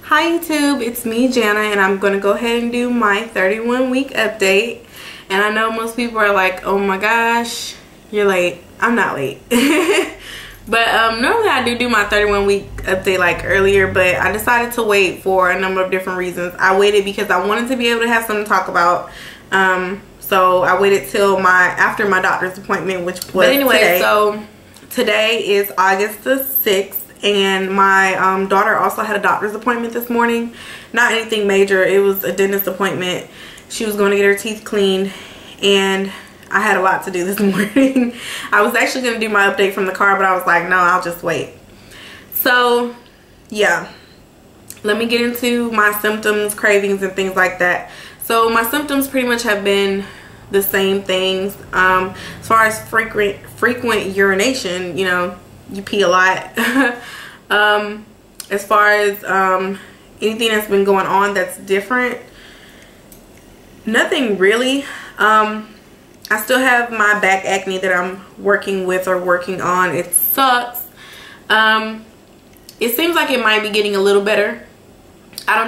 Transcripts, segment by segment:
Hi YouTube, it's me Jana, and I'm going to go ahead and do my 31 week update. And I know most people are like, oh my gosh, you're late. I'm not late. But normally I do my 31 week update like earlier, but I decided to wait for a number of different reasons. I waited because I wanted to be able to have something to talk about. So I waited till after my doctor's appointment, which was today. So today is August the 6th. And my daughter also had a doctor's appointment this morning. Not anything major. It was a dentist appointment. She was going to get her teeth cleaned. And I had a lot to do this morning. I was actually going to do my update from the car, but I was like, no, I'll just wait. So, yeah. Let me get into my symptoms, cravings, and things like that. So, my symptoms pretty much have been the same things. As far as frequent urination, you know, you pee a lot. As far as anything that's been going on that's different, nothing really. I still have my back acne that I'm working with or working on. It sucks. It seems like it might be getting a little better. I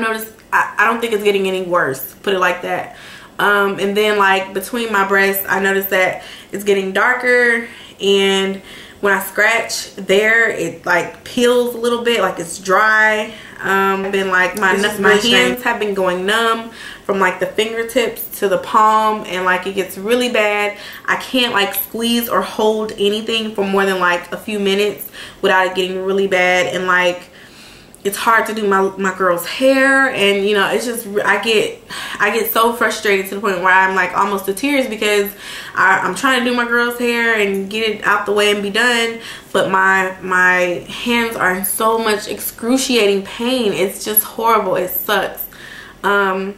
don't think it's getting any worse, put it like that. And then like between my breasts, I noticed that it's getting darker, and when I scratch there, it like peels a little bit, like it's dry. Then like my hands have been going numb from like the fingertips to the palm, and like it gets really bad. I can't like squeeze or hold anything for more than like a few minutes without it getting really bad. And like it's hard to do my girl's hair, and you know, it's just I get so frustrated to the point where I'm like almost to tears, because I'm trying to do my girl's hair and get it out the way and be done, but my hands are in so much excruciating pain. It's just horrible. It sucks. So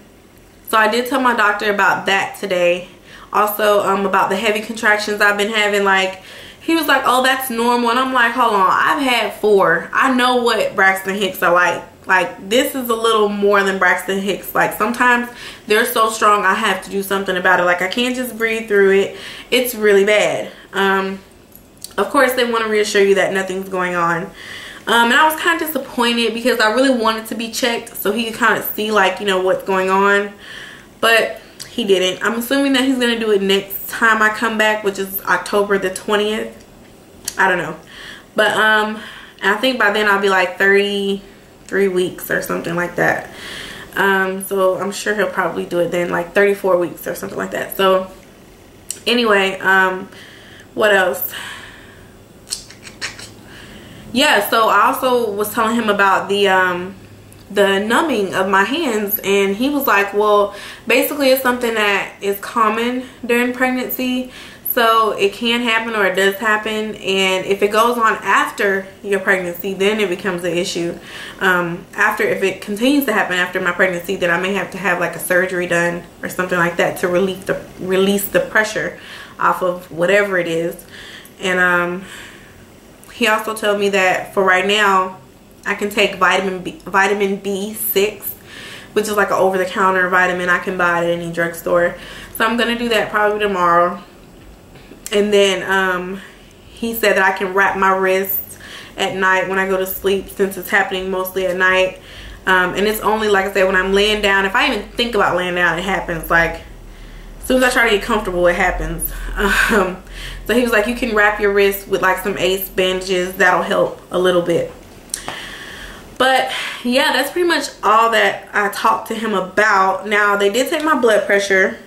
I did tell my doctor about that today. Also about the heavy contractions I've been having. Like, he was like, oh, that's normal. And I'm like, hold on, I've had 4. I know what Braxton Hicks are like. Like, this is a little more than Braxton Hicks. Like, sometimes they're so strong I have to do something about it. Like, I can't just breathe through it. It's really bad. Of course, they want to reassure you that nothing's going on. And I was kind of disappointed because I really wanted to be checked so he could kind of see, like, you know, what's going on. But he didn't. I'm assuming that he's going to do it next time I come back, which is October the 20th. I don't know. But I think by then I'll be like 33 weeks or something like that. So I'm sure he'll probably do it then, like 34 weeks or something like that. So anyway, what else? Yeah, so I also was telling him about the numbing of my hands, and he was like, well, basically it's something that is common during pregnancy. So it can happen, or it does happen, and if it goes on after your pregnancy, then it becomes an issue. If it continues to happen after my pregnancy, then I may have to have like a surgery done or something like that to release the pressure off of whatever it is. And he also told me that for right now, I can take vitamin B6, which is like an over-the-counter vitamin I can buy at any drugstore. So I'm gonna do that probably tomorrow. And then he said that I can wrap my wrists at night when I go to sleep, since it's happening mostly at night. And it's only, like I said, when I'm laying down. If I even think about laying down, it happens. Like, as soon as I try to get comfortable, it happens. So he was like, you can wrap your wrists with like some ACE bandages. That'll help a little bit. But yeah, that's pretty much all that I talked to him about. Now, they did take my blood pressure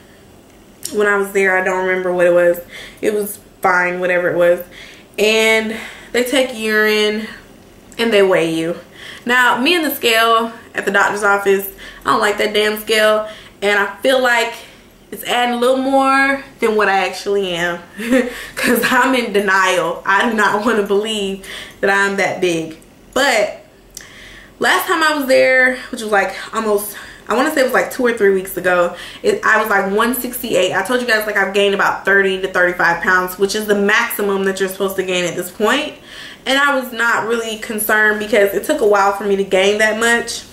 when I was there. I don't remember what it was. It was fine, whatever it was. And they take urine and they weigh you. Now, me and the scale at the doctor's office, I don't like that damn scale, and I feel like it's adding a little more than what I actually am, because I'm in denial. I do not want to believe that I'm that big. But last time I was there, which was like almost, I want to say it was like 2 or 3 weeks ago, I was like 168. I told you guys like I've gained about 30 to 35 pounds, which is the maximum that you're supposed to gain at this point. And I was not really concerned because it took a while for me to gain that much.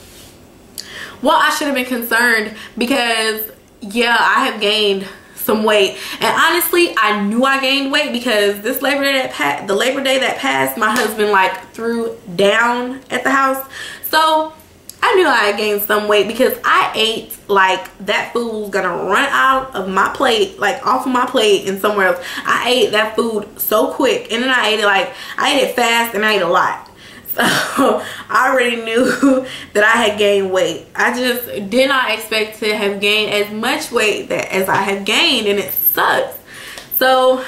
Well, I should have been concerned because, yeah, I have gained some weight. And honestly, I knew I gained weight because this Labor Day that passed, my husband like threw down at the house. So I I knew I had gained some weight because I ate like that food was gonna run out of my plate, like off of my plate and somewhere else. I ate that food so quick, and then I ate it fast, and I ate a lot. So I already knew that I had gained weight. I just did not expect to have gained as much weight as I have gained, and it sucks. So,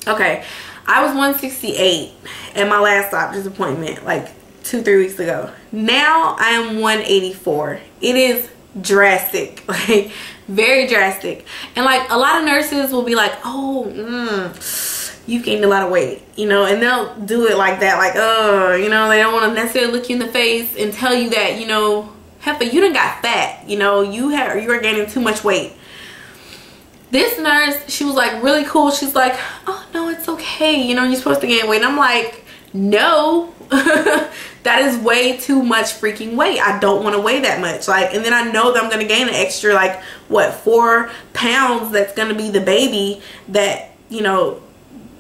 okay, I was 168 at my last doctor's appointment like 2-3 weeks ago. Now I am 184. It is drastic, like very drastic. And like a lot of nurses will be like, oh, you've gained a lot of weight, you know, and they'll do it like that, like, oh, you know, they don't want to necessarily look you in the face and tell you that, you know, heifer, you done got fat, you know, you are gaining too much weight. This nurse, she was like really cool. She's like, oh no, it's okay, you know, you're supposed to gain weight. And I'm like, no, that is way too much freaking weight. I don't want to weigh that much. Like, and then I know that I'm going to gain an extra, like, what, 4 pounds that's going to be the baby that, you know,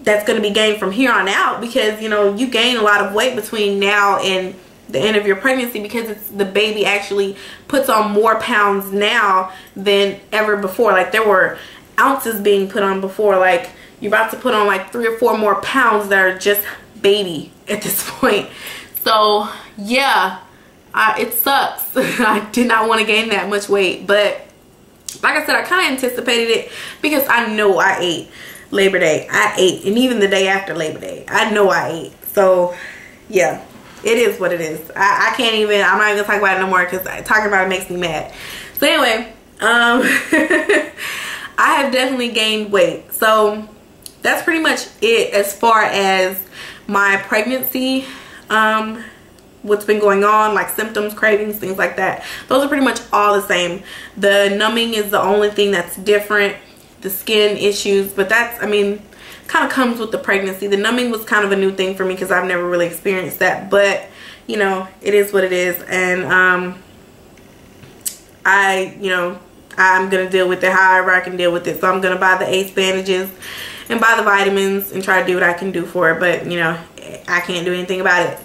that's going to be gained from here on out, because, you know, you gain a lot of weight between now and the end of your pregnancy, because it's the baby actually puts on more pounds now than ever before. Like, there were ounces being put on before. Like, you're about to put on like 3 or 4 more pounds that are just baby at this point. So yeah, it sucks. I did not want to gain that much weight, but like I said, I kind of anticipated it because I know I ate Labor Day. I ate, and even the day after Labor Day, I know I ate. So yeah, it is what it is. I can't even, I'm not even gonna talk about it no more, because talking about it makes me mad. So anyway, I have definitely gained weight. So that's pretty much it as far as my pregnancy, what's been going on, like symptoms, cravings, things like that. Those are pretty much all the same. The numbing is the only thing that's different, the skin issues, but that's, I mean, kind of comes with the pregnancy. The numbing was kind of a new thing for me because I've never really experienced that, but you know, it is what it is. And I'm gonna deal with it however I can deal with it. So I'm gonna buy the ACE bandages and buy the vitamins and try to do what I can do for it, but you know, I can't do anything about it.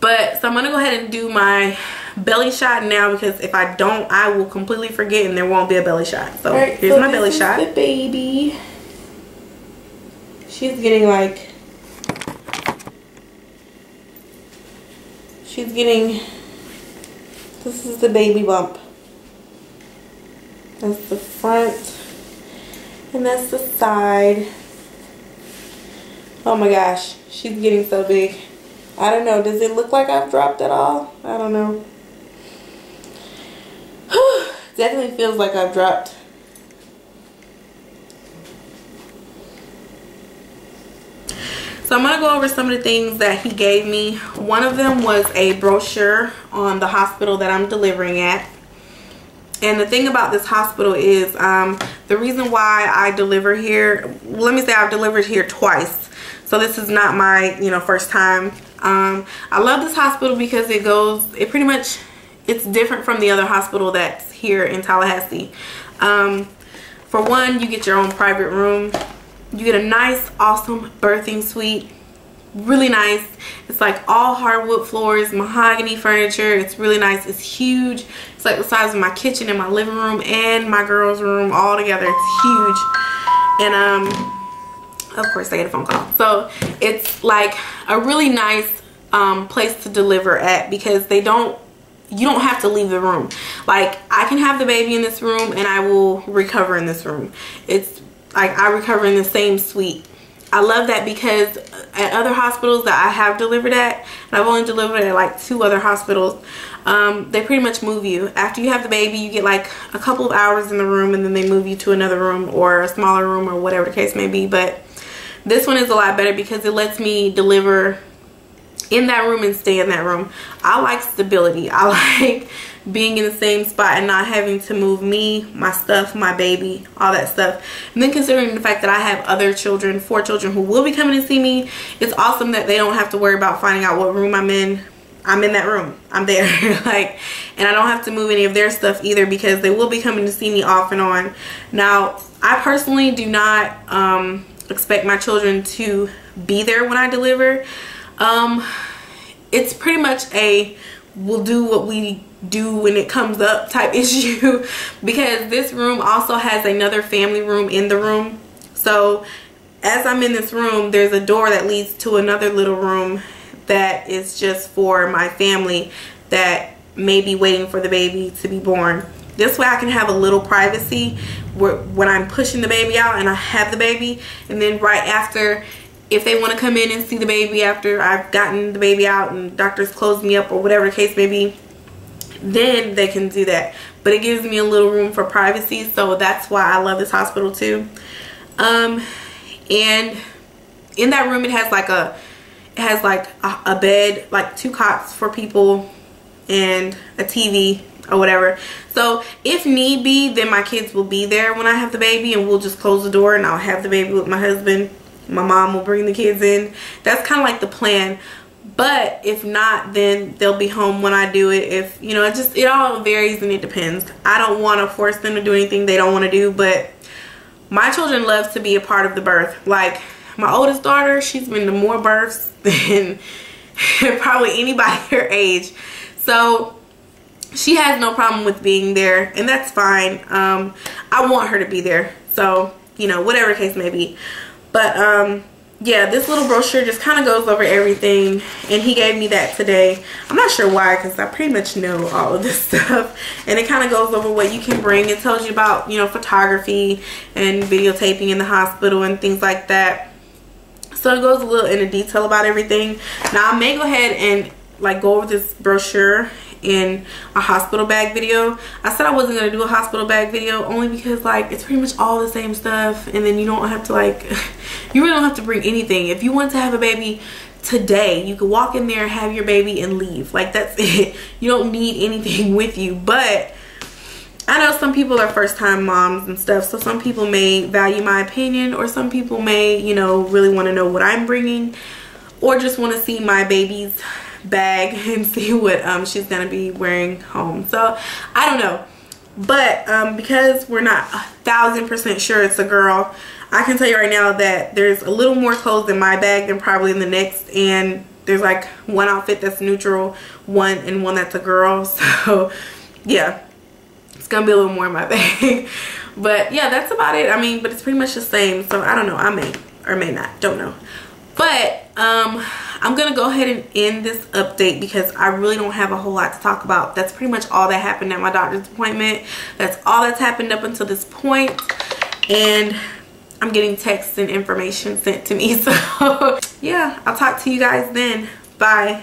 But so I'm gonna go ahead and do my belly shot now, because if I don't, I will completely forget and there won't be a belly shot. So right, here's my belly shot. The baby, she's getting like, this is the baby bump. That's the front and that's the side. Oh my gosh, she's getting so big. I don't know, does it look like I've dropped at all? I don't know. Definitely feels like I've dropped. So I'm going to go over some of the things that he gave me. One of them was a brochure on the hospital that I'm delivering at. And the thing about this hospital is the reason why I deliver here, let me say I've delivered here twice. So this is not my, you know, first time. I love this hospital because it's different from the other hospital that's here in Tallahassee. For one, you get your own private room. You get a nice, awesome birthing suite. Really nice. It's like all hardwood floors, mahogany furniture. It's really nice. It's huge. It's like the size of my kitchen and my living room and my girls' room all together. It's huge. And of course I get a phone call. So it's like a really nice place to deliver at, because you don't have to leave the room. Like, I can have the baby in this room and I will recover in this room. It's like I recover in the same suite. I love that, because at other hospitals that I have delivered at, and I've only delivered at like 2 other hospitals, they pretty much move you. After you have the baby, you get like a couple of hours in the room and then they move you to another room or a smaller room or whatever the case may be. But this one is a lot better because it lets me deliver in that room and stay in that room. I like stability. I like being in the same spot and not having to move me, my stuff, my baby, all that stuff. And then considering the fact that I have other children, 4 children who will be coming to see me, it's awesome that they don't have to worry about finding out what room I'm in. I'm in that room. I'm there. Like, and I don't have to move any of their stuff either, because they will be coming to see me off and on. Now, I personally do not expect my children to be there when I deliver. It's pretty much a we'll do what we do when it comes up type issue, because this room also has another family room in the room. So as I'm in this room, there's a door that leads to another little room that is just for my family that may be waiting for the baby to be born. This way I can have a little privacy when I'm pushing the baby out and I have the baby, and then right after, if they want to come in and see the baby after I've gotten the baby out and doctors close me up or whatever the case may be, then they can do that. But it gives me a little room for privacy, so that's why I love this hospital too. And in that room it has like a bed, like 2 cots for people, and a TV or whatever. So if need be, then my kids will be there when I have the baby, and we'll just close the door and I'll have the baby with my husband. My mom will bring the kids in. That's kind of like the plan. But if not, then they'll be home when I do it. If, you know, it all varies and it depends. I don't want to force them to do anything they don't want to do, but my children love to be a part of the birth. Like my oldest daughter, she's been to more births than probably anybody her age. So she has no problem with being there, and that's fine. I want her to be there. So, you know, whatever case may be. But yeah, this little brochure just kind of goes over everything, and he gave me that today. I'm not sure why, because I pretty much know all of this stuff. And it kind of goes over what you can bring. It tells you about, you know, photography and videotaping in the hospital and things like that. So it goes a little into detail about everything. Now I may go ahead and like go over this brochure in a hospital bag video. I said I wasn't going to do a hospital bag video only because like it's pretty much all the same stuff, and then you don't have to like you really don't have to bring anything. If you want to have a baby today, you could walk in there, have your baby, and leave. Like that's it. You don't need anything with you. But I know some people are first time moms and stuff, so some people may value my opinion, or some people may, you know, really want to know what I'm bringing, or just want to see my baby's bag and see what she's gonna be wearing home. So I don't know, but because we're not 1000% sure it's a girl, I can tell you right now that there's a little more clothes in my bag than probably in the next, and there's like one outfit that's neutral, one that's a girl. So yeah, it's gonna be a little more in my bag. But yeah, that's about it. I mean, but it's pretty much the same, so I don't know, I may or may not, don't know. But I'm gonna go ahead and end this update because I really don't have a whole lot to talk about. That's pretty much all that happened at my doctor's appointment. That's all that's happened up until this point, and I'm getting texts and information sent to me. So yeah, I'll talk to you guys then. Bye.